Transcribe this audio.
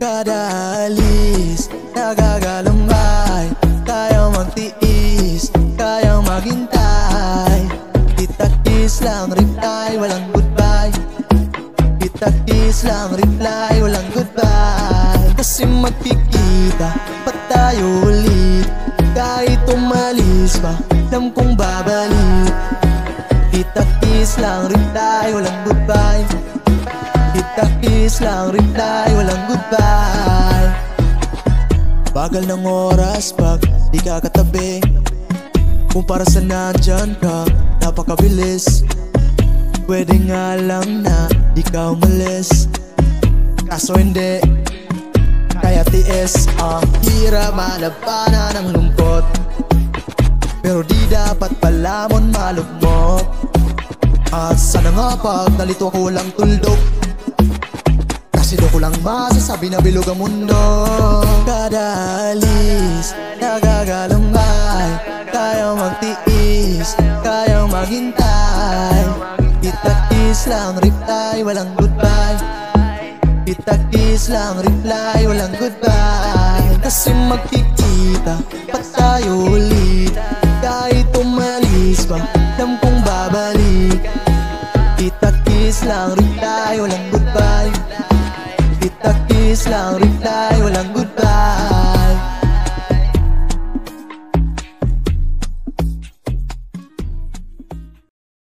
Kada alis, nagagalambay, kayang magtiis, kayang maghintay. Kita-kiss lang reply, walang goodbye. Kita-kiss lang reply, walang goodbye. Kasi magkikita pa tayo ulit, kahit umalis pa, alam kong babalik. Kita-kiss lang reply, walang goodbye. Kita-kiss lang reply, walang goodbye. Bagal ng oras pag di ka katabi, kumpara sa nandyan ka, napakabilis. Pwede nga lang na di ka umalis, kaso hindi, kaya tiis. Ang hirap malabanan ng lungkot, pero di dapat palamon malugmok. At sana nga pag nalito ako walang tuldok, kasi doon ko lang masasabi na bilog ang mundo. Kada alis, nagagalambay, kayang magtiis, kayang maghintay. Kita-kiss lang reply, walang goodbye. Kita-kiss lang reply, walang goodbye. Kasi magkikita pa tayo ulit, kahit umalis pa, alam kong babalik. Kita-kiss lang reply, walang goodbye. Kita-kiss lang reply, walang goodbye.